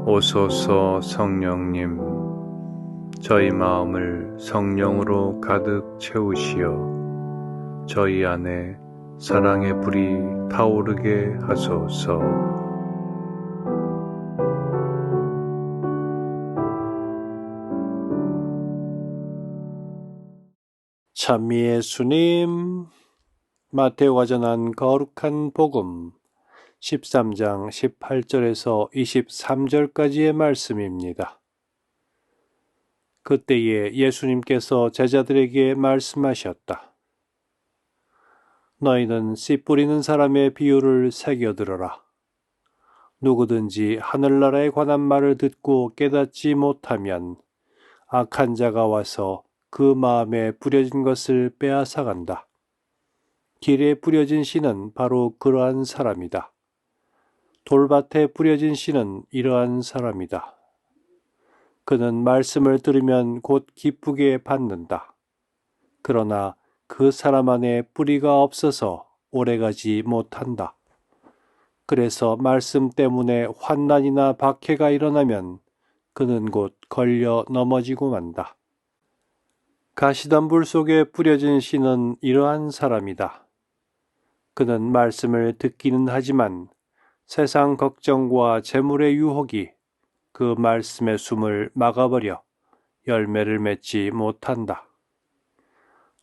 오소서 성령님, 저희 마음을 성령으로 가득 채우시어 저희 안에 사랑의 불이 타오르게 하소서. 찬미 예수님, 마테오가 전한 거룩한 복음 13장 18절에서 23절까지의 말씀입니다. 그때에 예수님께서 제자들에게 말씀하셨다. 너희는 씨 뿌리는 사람의 비유를 새겨들어라. 누구든지 하늘나라에 관한 말을 듣고 깨닫지 못하면 악한 자가 와서 그 마음에 뿌려진 것을 빼앗아간다. 길에 뿌려진 씨는 바로 그러한 사람이다. 돌밭에 뿌려진 씨는 이러한 사람이다. 그는 말씀을 들으면 곧 기쁘게 받는다. 그러나 그 사람 안에 뿌리가 없어서 오래가지 못한다. 그래서 말씀 때문에 환난이나 박해가 일어나면 그는 곧 걸려 넘어지고 만다. 가시덤불 속에 뿌려진 씨는 이러한 사람이다. 그는 말씀을 듣기는 하지만 세상 걱정과 재물의 유혹이 그 말씀의 숨을 막아버려 열매를 맺지 못한다.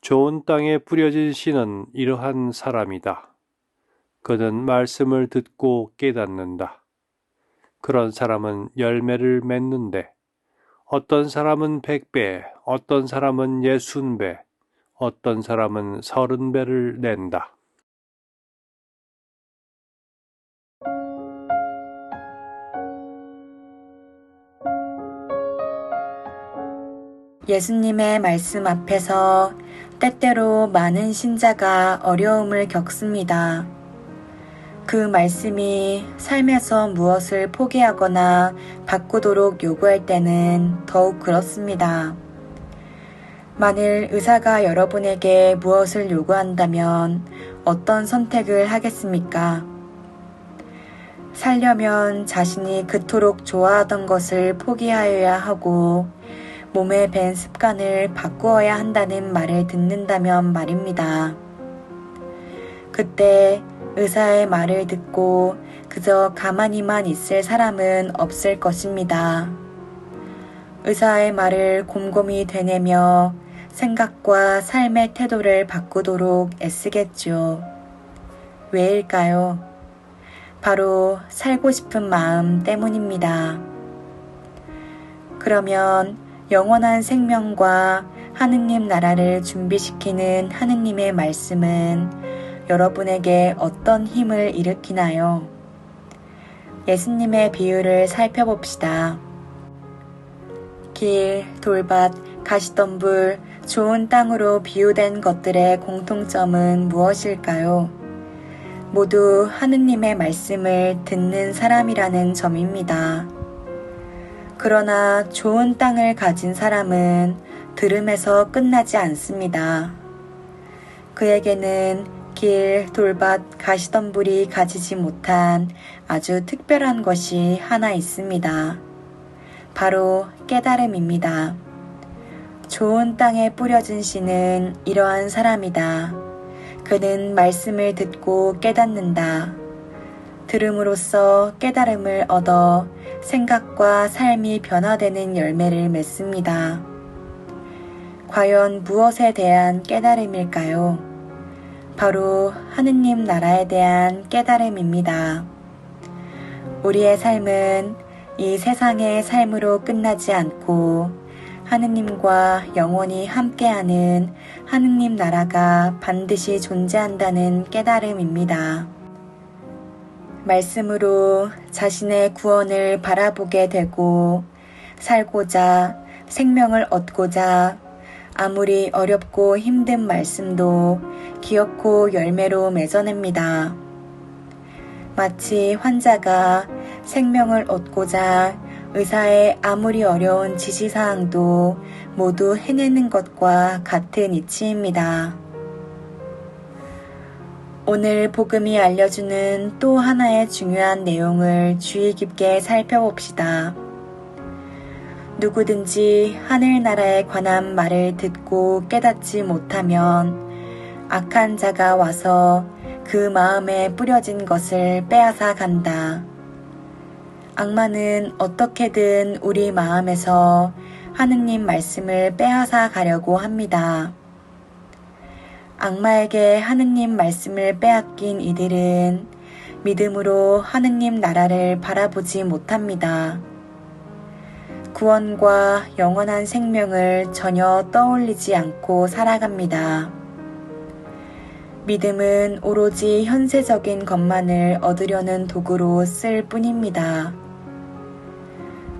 좋은 땅에 뿌려진 씨는 이러한 사람이다. 그는 말씀을 듣고 깨닫는다. 그런 사람은 열매를 맺는데 어떤 사람은 100배, 어떤 사람은 60배, 어떤 사람은 30배를 낸다. 예수님의 말씀 앞에서 때때로 많은 신자가 어려움을 겪습니다. 그 말씀이 삶에서 무엇을 포기하거나 바꾸도록 요구할 때는 더욱 그렇습니다. 만일 의사가 여러분에게 무엇을 요구한다면 어떤 선택을 하겠습니까? 살려면 자신이 그토록 좋아하던 것을 포기하여야 하고 몸에 밴 습관을 바꾸어야 한다는 말을 듣는다면 말입니다. 그때 의사의 말을 듣고 그저 가만히만 있을 사람은 없을 것입니다. 의사의 말을 곰곰이 되뇌며 생각과 삶의 태도를 바꾸도록 애쓰겠죠. 왜일까요? 바로 살고 싶은 마음 때문입니다. 그러면 영원한 생명과 하느님 나라를 준비시키는 하느님의 말씀은 여러분에게 어떤 힘을 일으키나요? 예수님의 비유를 살펴봅시다. 길, 돌밭, 가시덤불, 좋은 땅으로 비유된 것들의 공통점은 무엇일까요? 모두 하느님의 말씀을 듣는 사람이라는 점입니다. 그러나 좋은 땅을 가진 사람은 들음에서 끝나지 않습니다. 그에게는 길, 돌밭, 가시덤불이 가지지 못한 아주 특별한 것이 하나 있습니다. 바로 깨달음입니다. 좋은 땅에 뿌려진 씨는 이러한 사람이다. 그는 말씀을 듣고 깨닫는다. 들음으로써 깨달음을 얻어 생각과 삶이 변화되는 열매를 맺습니다. 과연 무엇에 대한 깨달음일까요? 바로 하느님 나라에 대한 깨달음입니다. 우리의 삶은 이 세상의 삶으로 끝나지 않고 하느님과 영원히 함께하는 하느님 나라가 반드시 존재한다는 깨달음입니다. 말씀으로 자신의 구원을 바라보게 되고 살고자 생명을 얻고자 아무리 어렵고 힘든 말씀도 기어코 열매로 맺어냅니다. 마치 환자가 생명을 얻고자 의사의 아무리 어려운 지시사항도 모두 해내는 것과 같은 이치입니다. 오늘 복음이 알려주는 또 하나의 중요한 내용을 주의 깊게 살펴봅시다. 누구든지 하늘나라에 관한 말을 듣고 깨닫지 못하면 악한 자가 와서 그 마음에 뿌려진 것을 빼앗아 간다. 악마는 어떻게든 우리 마음에서 하느님 말씀을 빼앗아 가려고 합니다. 악마에게 하느님 말씀을 빼앗긴 이들은 믿음으로 하느님 나라를 바라보지 못합니다. 구원과 영원한 생명을 전혀 떠올리지 않고 살아갑니다. 믿음은 오로지 현세적인 것만을 얻으려는 도구로 쓸 뿐입니다.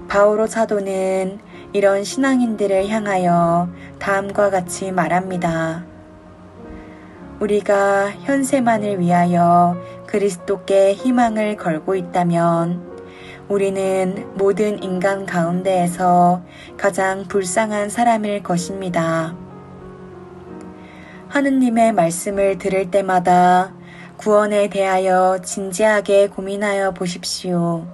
바오로 사도는 이런 신앙인들을 향하여 다음과 같이 말합니다. 우리가 현세만을 위하여 그리스도께 희망을 걸고 있다면 우리는 모든 인간 가운데에서 가장 불쌍한 사람일 것입니다. 하느님의 말씀을 들을 때마다 구원에 대하여 진지하게 고민하여 보십시오.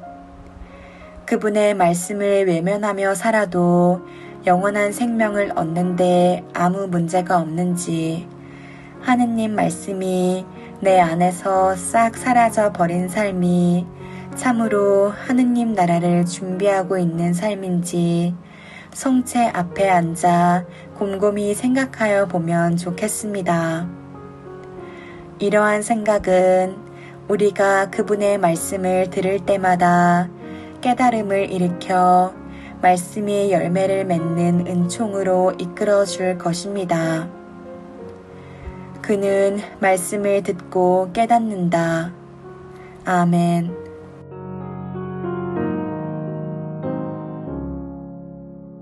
그분의 말씀을 외면하며 살아도 영원한 생명을 얻는데 아무 문제가 없는지, 하느님 말씀이 내 안에서 싹 사라져 버린 삶이 참으로 하느님 나라를 준비하고 있는 삶인지 성체 앞에 앉아 곰곰이 생각하여 보면 좋겠습니다. 이러한 생각은 우리가 그분의 말씀을 들을 때마다 깨달음을 일으켜 말씀이 열매를 맺는 은총으로 이끌어 줄 것입니다. 그는 말씀을 듣고 깨닫는다. 아멘.